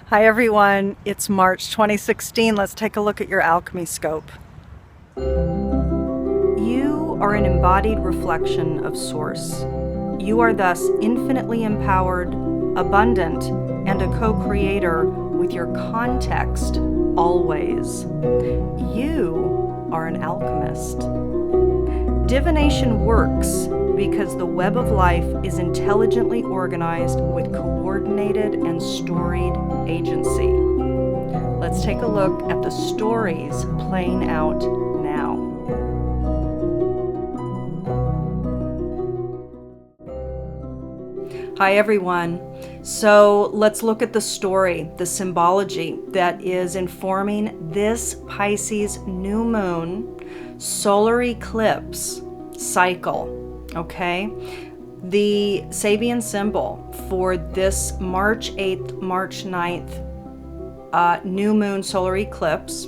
Hi everyone, it's March 2016. Let's take a look at your alchemy scope. You are an embodied reflection of Source. You are thus infinitely empowered, abundant, and a co-creator with your context always. You are an alchemist. Divination works because the web of life is intelligently organized with coordinated and storied agency. Let's take a look at the stories playing out now. Hi everyone. So let's look at the story, the symbology that is informing this Pisces new moon solar eclipse cycle. Okay, the Sabian symbol for this March 8th, March 9th new moon solar eclipse,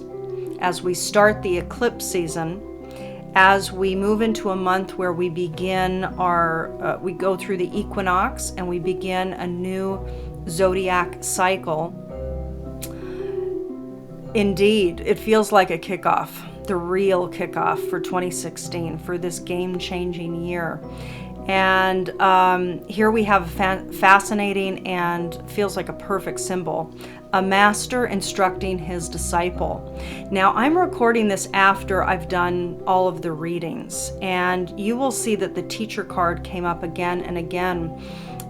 as we start the eclipse season, as we move into a month where we begin our, we go through the equinox and we begin a new zodiac cycle. Indeed, it feels like a kickoff. The real kickoff for 2016, for this game-changing year. And here we have a fascinating and feels like a perfect symbol, a master instructing his disciple. Now I'm recording this after I've done all of the readings, and you will see that the teacher card came up again and again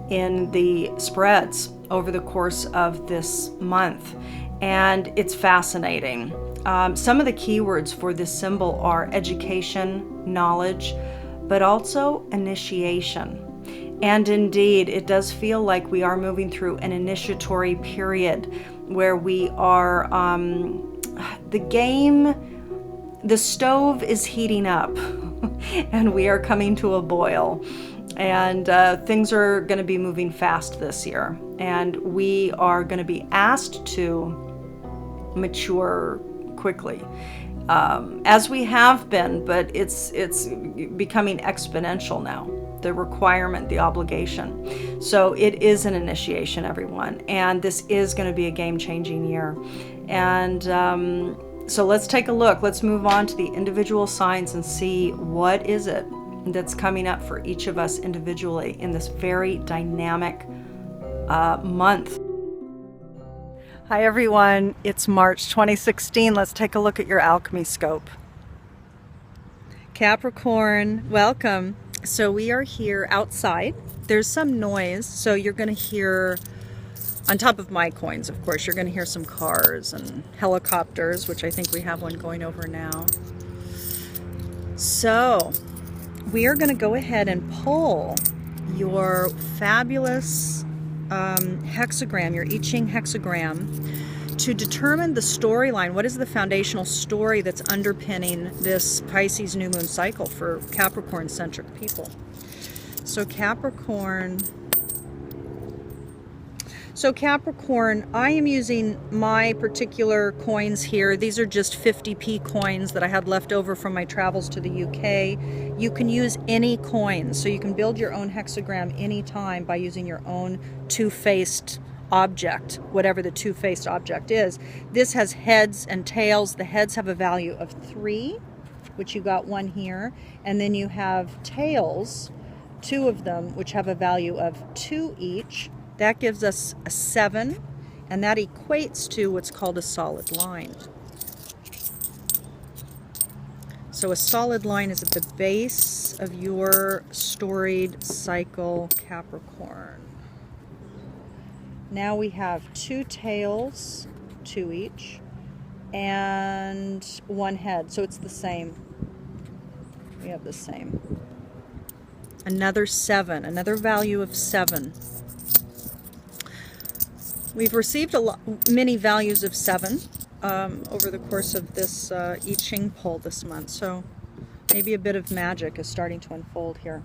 in the spreads over the course of this month, and it's fascinating. Some of the keywords for this symbol are education, knowledge, but also initiation. And indeed, it does feel like we are moving through an initiatory period where we are, the stove is heating up and we are coming to a boil. And things are going to be moving fast this year. And we are going to be asked to mature quickly, as we have been, but it's becoming exponential now, the requirement, the obligation. So it is an initiation, everyone, and this is going to be a game-changing year. And so let's take a look. Let's move on to the individual signs and see what is it that's coming up for each of us individually in this very dynamic month. Hi everyone, it's March 2016. Let's take a look at your alchemy scope. Capricorn, welcome. So we are here outside. There's some noise, so you're going to hear, on top of my coins, of course, you're going to hear some cars and helicopters, which I think we have one going over now. So we are going to go ahead and pull your fabulous hexagram, your I Ching hexagram, to determine the storyline. What is the foundational story that's underpinning this Pisces new moon cycle for Capricorn-centric people? So Capricorn, I am using my particular coins here. These are just 50p coins that I had left over from my travels to the UK. You can use any coins, so you can build your own hexagram anytime by using your own two-faced object, whatever the two-faced object is. This has heads and tails. The heads have a value of 3, which you got one here, and then you have tails, 2 of them, which have a value of 2 each. That gives us a 7, and that equates to what's called a solid line. So a solid line is at the base of your storied cycle, Capricorn. Now we have 2 tails, 2 each, and 1 head. So it's the same. We have the same. Another 7, another value of 7. We've received many values of 7 over the course of this I Ching pull this month, so maybe a bit of magic is starting to unfold here.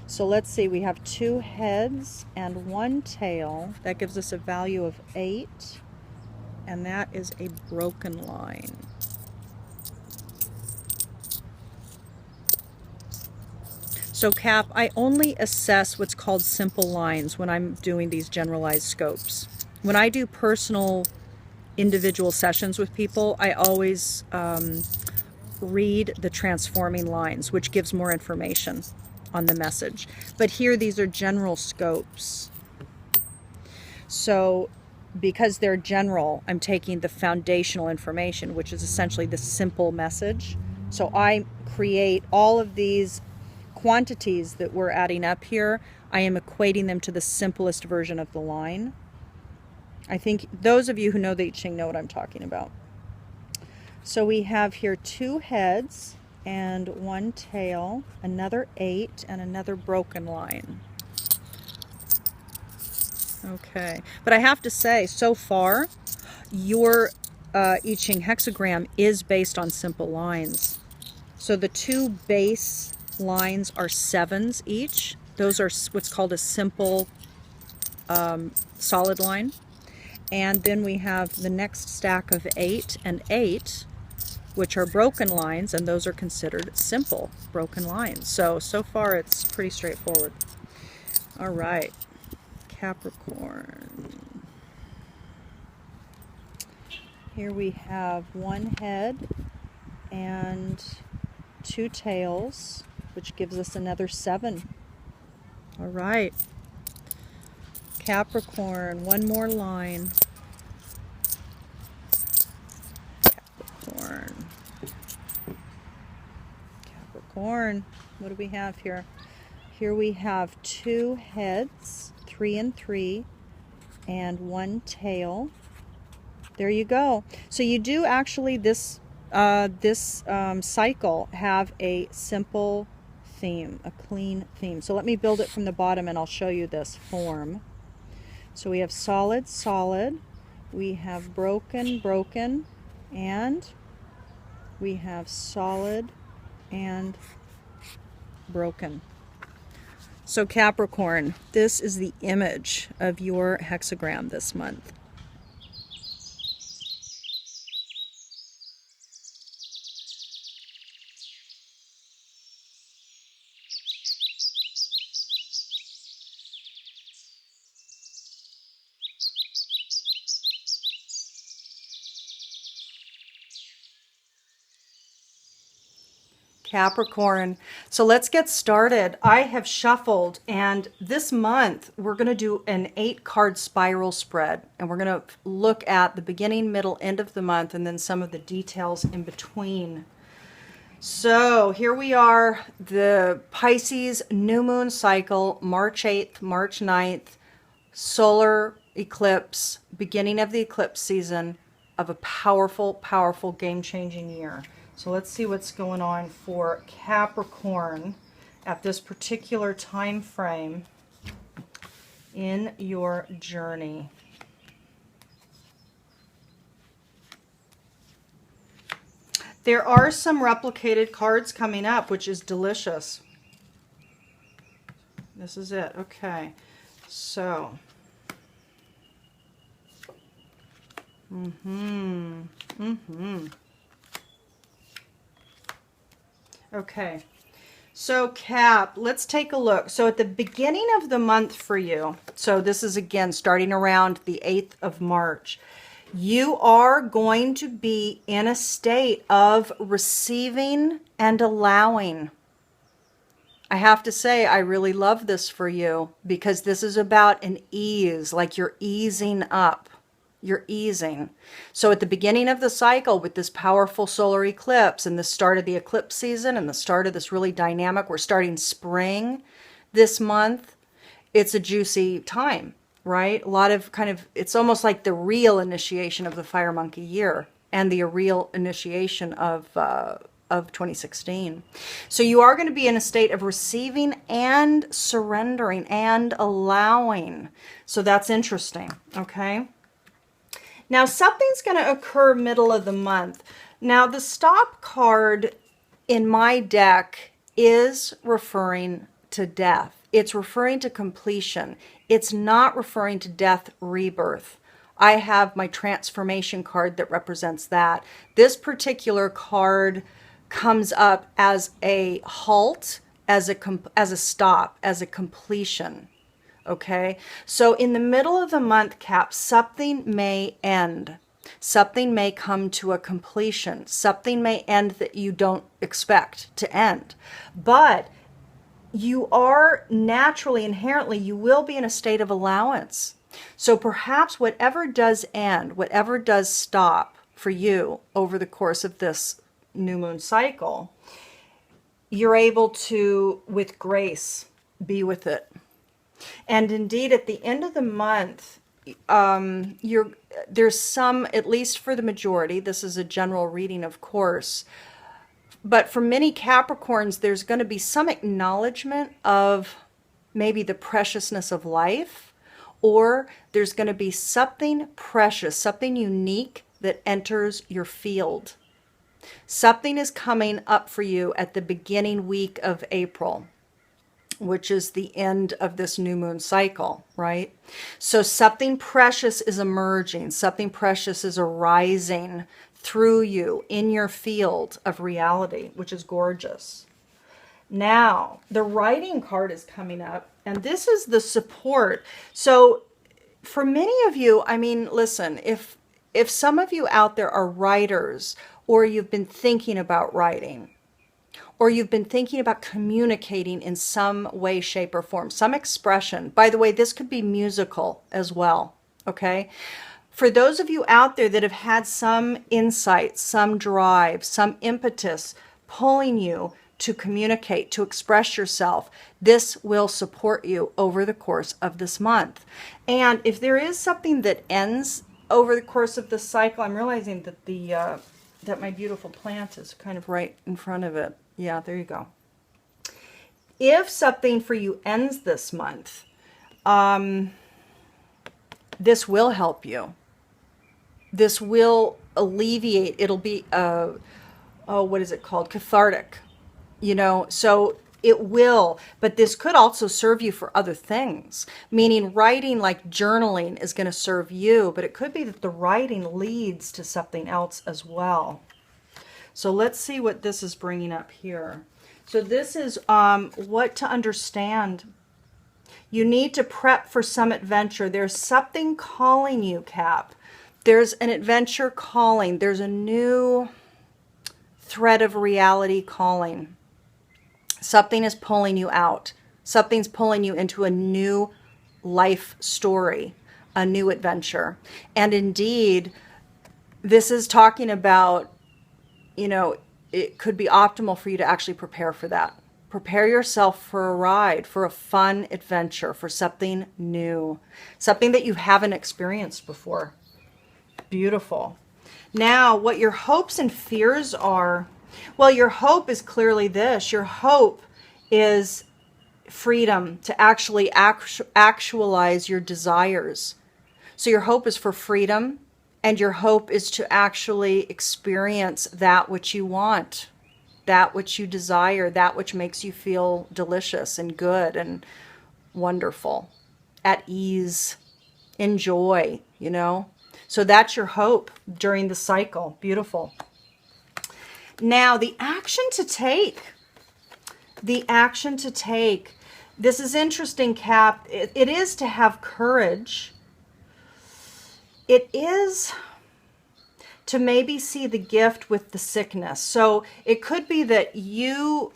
So let's see, we have 2 heads and 1 tail. That gives us a value of 8, and that is a broken line. So Cap, I only assess what's called simple lines when I'm doing these generalized scopes. when I do personal individual sessions with people, I always read the transforming lines, which gives more information on the message. But here, these are general scopes. So because they're general, I'm taking the foundational information, which is essentially the simple message. So I create all of these quantities that we're adding up here. I am equating them to the simplest version of the line. I think those of you who know the I Ching know what I'm talking about. So we have here 2 heads and 1 tail, another 8, and another broken line. Okay, but I have to say, so far, your I Ching hexagram is based on simple lines. So the 2 base lines are 7s each. Those are what's called a simple solid line. And then we have the next stack of 8 and 8, which are broken lines, and those are considered simple broken lines. So far it's pretty straightforward. All right, Capricorn. Here we have 1 head and 2 tails, which gives us another 7. All right, Capricorn, 1 more line. Capricorn, what do we have here? Here we have 2 heads, 3 and 3, and 1 tail. There you go. So you do actually this cycle have a simple theme, a clean theme. So let me build it from the bottom and I'll show you this form. So we have solid, solid, we have broken, broken, and we have solid and broken. So Capricorn, this is the image of your hexagram this month. Capricorn. So let's get started. I have shuffled, and this month we're going to do an 8-card spiral spread, and we're going to look at the beginning, middle, end of the month, and then some of the details in between. So here we are, the Pisces new moon cycle, March 8th, March 9th, solar eclipse, beginning of the eclipse season of a powerful, powerful, game-changing year. So let's see what's going on for Capricorn at this particular time frame in your journey. There are some replicated cards coming up, which is delicious. This is it. Okay. So. Okay, so Cap, let's take a look. So at the beginning of the month for you, so this is again starting around the 8th of March, you are going to be in a state of receiving and allowing. I have to say, I really love this for you because this is about an ease, like you're easing up. You're easing. So at the beginning of the cycle with this powerful solar eclipse and the start of the eclipse season and the start of this really dynamic, we're starting spring this month. It's a juicy time, right? A lot of it's almost like the real initiation of the fire monkey year and the real initiation of 2016. So you are going to be in a state of receiving and surrendering and allowing. So that's interesting, okay? Now, something's going to occur middle of the month. Now, the stop card in my deck is referring to death. It's referring to completion. It's not referring to death, rebirth. I have my transformation card that represents that. This particular card comes up as a halt, as a stop, as a completion. Okay, so in the middle of the month, Cap, something may end. Something may come to a completion. Something may end that you don't expect to end. But you are naturally, inherently, you will be in a state of allowance. So perhaps whatever does end, whatever does stop for you over the course of this new moon cycle, you're able to, with grace, be with it. And indeed, at the end of the month, there's some, at least for the majority, this is a general reading, of course, but for many Capricorns, there's going to be some acknowledgement of maybe the preciousness of life, or there's going to be something precious, something unique that enters your field. Something is coming up for you at the beginning week of April, which is the end of this new moon cycle, right? So something precious is emerging, something precious is arising through you in your field of reality, which is gorgeous. Now, the writing card is coming up, and this is the support. So for many of you, I mean, listen, if some of you out there are writers, or you've been thinking about writing, or you've been thinking about communicating in some way, shape, or form, some expression. By the way, this could be musical as well, okay? For those of you out there that have had some insight, some drive, some impetus pulling you to communicate, to express yourself, this will support you over the course of this month. And if there is something that ends over the course of this cycle, I'm realizing that that my beautiful plant is kind of right in front of it. Yeah, there you go. If something for you ends this month, this will help you. This will alleviate. It'll be, what is it called? Cathartic. So it will. But this could also serve you for other things. Meaning writing, like journaling, is going to serve you. But it could be that the writing leads to something else as well. So let's see what this is bringing up here. So this is what to understand. You need to prep for some adventure. There's something calling you, Cap. There's an adventure calling. There's a new thread of reality calling. Something is pulling you out. Something's pulling you into a new life story, a new adventure. And indeed, this is talking about, it could be optimal for you to actually prepare for that. Prepare yourself for a ride, for a fun adventure, for something new, something that you haven't experienced before. Beautiful. Now, what your hopes and fears are, well, your hope is clearly this. Your hope is freedom to actually actualize your desires. So your hope is for freedom. And your hope is to actually experience that which you want, that which you desire, that which makes you feel delicious and good and wonderful, at ease, enjoy, So that's your hope during the cycle. Beautiful. Now, the action to take. The action to take. This is interesting, Cap. It is to have courage. It is to maybe see the gift with the sickness. So it could be that you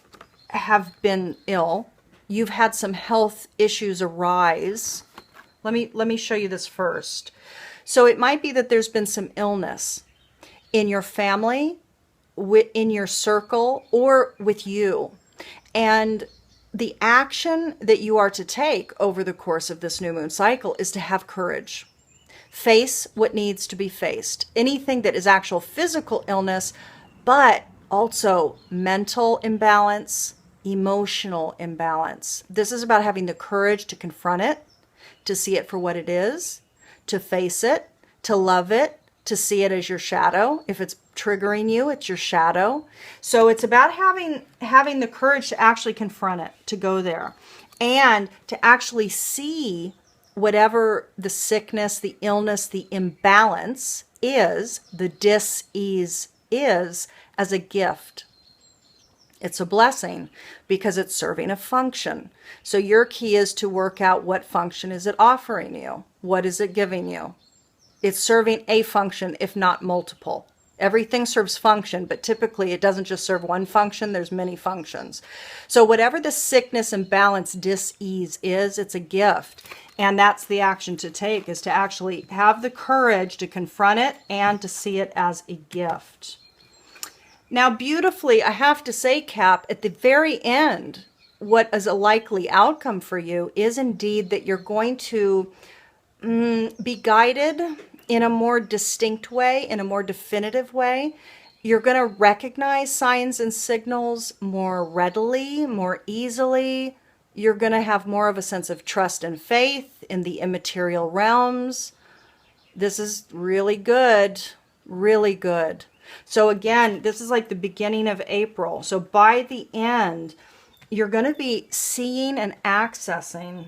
have been ill. You've had some health issues arise. Let me show you this first. So it might be that there's been some illness in your family, in your circle, or with you. And the action that you are to take over the course of this new moon cycle is to have courage. Face what needs to be faced. Anything that is actual physical illness, but also mental imbalance, emotional imbalance. This is about having the courage to confront it, to see it for what it is, to face it, to love it, to see it as your shadow. If it's triggering you, it's your shadow. So it's about having the courage to actually confront it, to go there, and to actually see whatever the sickness, the illness, the imbalance is, the dis-ease is, as a gift. It's a blessing because it's serving a function. So your key is to work out what function is it offering you? What is it giving you? It's serving a function, if not multiple. Everything serves function, but typically it doesn't just serve one function, there's many functions. So whatever the sickness, imbalance, dis-ease is, it's a gift. And that's the action to take, is to actually have the courage to confront it and to see it as a gift. Now, beautifully, I have to say, Cap, at the very end, what is a likely outcome for you is indeed that you're going to be guided in a more distinct way, in a more definitive way. You're going to recognize signs and signals more readily, more easily. You're going to have more of a sense of trust and faith in the immaterial realms. This is really good, really good. So again, this is like the beginning of April. So by the end, you're going to be seeing and accessing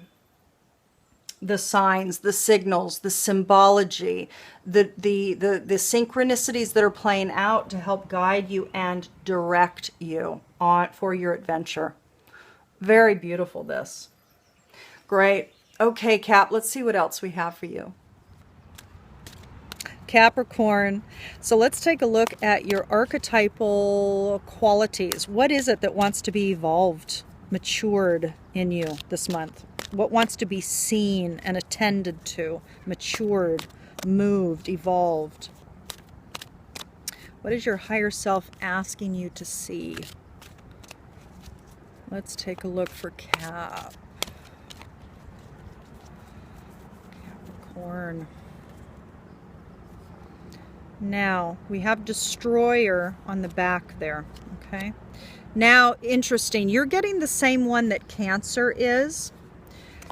the signs, the signals, the symbology, the synchronicities that are playing out to help guide you and direct you on for your adventure. Very beautiful, this. Great. Okay, Cap, let's see what else we have for you. Capricorn. So let's take a look at your archetypal qualities. What is it that wants to be evolved, matured in you this month? What wants to be seen and attended to, matured, moved, evolved? What is your higher self asking you to see? Let's take a look for Capricorn. Now, we have Destroyer on the back there, okay? Now, interesting, you're getting the same one that Cancer is.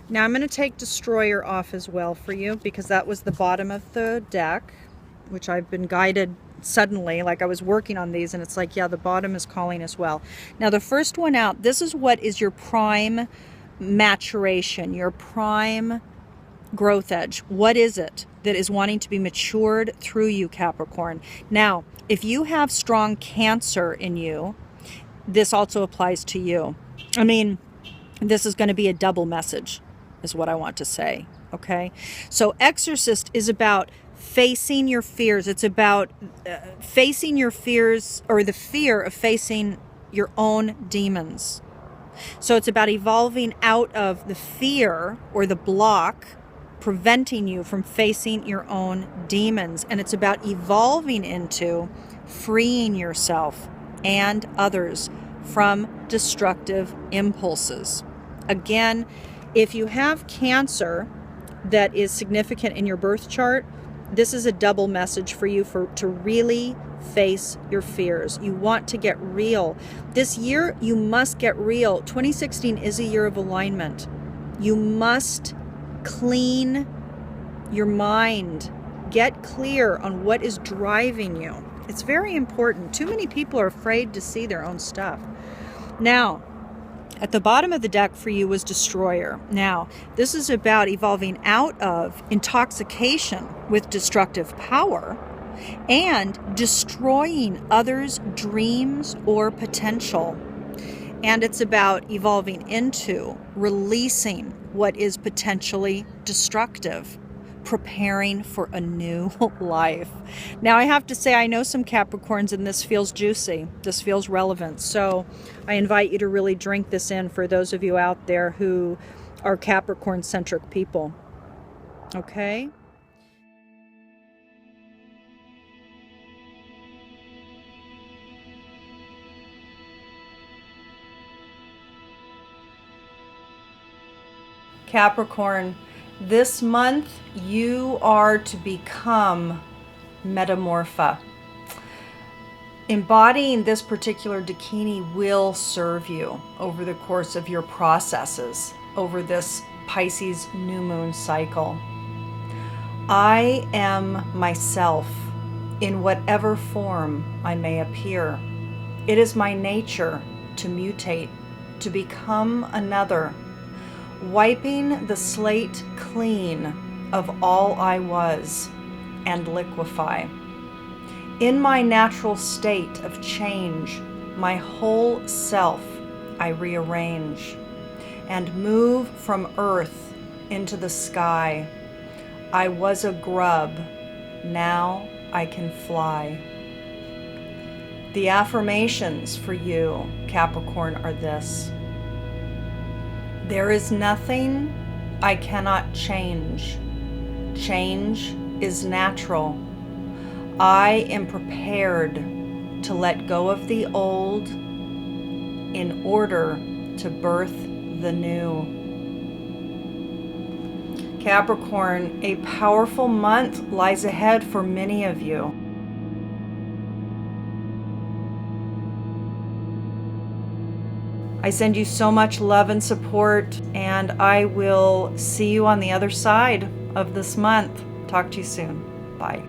Now, I'm going to take Destroyer off as well for you because that was the bottom of the deck, which I've been guided suddenly, like I was working on these, and it's like, yeah, the bottom is calling as well. Now, the first one out, this is what is your prime maturation, your prime growth edge. What is it that is wanting to be matured through you, Capricorn? Now, if you have strong Cancer in you, this also applies to you. I mean, this is going to be a double message, is what I want to say, okay? So Exorcist is about facing your fears. It's about facing your fears, or the fear of facing your own demons. So it's about evolving out of the fear or the block preventing you from facing your own demons. And it's about evolving into freeing yourself and others from destructive impulses. Again, if you have Cancer that is significant in your birth chart, this is a double message for you to really face your fears. You want to get real. This year, you must get real. 2016 is a year of alignment. You must clean your mind. Get clear on what is driving you. It's very important. Too many people are afraid to see their own stuff. Now, at the bottom of the deck for you was Destroyer. Now, this is about evolving out of intoxication with destructive power and destroying others' dreams or potential. And it's about evolving into releasing what is potentially destructive, preparing for a new life. Now, I have to say, I know some Capricorns, and this feels juicy. This feels relevant. So I invite you to really drink this in for those of you out there who are Capricorn-centric people. Okay? Capricorn, this month you are to become metamorpha. Embodying this particular Dakini will serve you over the course of your processes, over this Pisces new moon cycle. I am myself in whatever form I may appear. It is my nature to mutate, to become another, wiping the slate clean of all I was and liquefy. In my natural state of change, My whole self I rearrange and move from earth into the sky. I was a grub, now I can fly. The affirmations for you, Capricorn, are this. There is nothing I cannot change. Change is natural. I am prepared to let go of the old in order to birth the new. Capricorn, a powerful month lies ahead for many of you. I send you so much love and support, and I will see you on the other side of this month. Talk to you soon. Bye.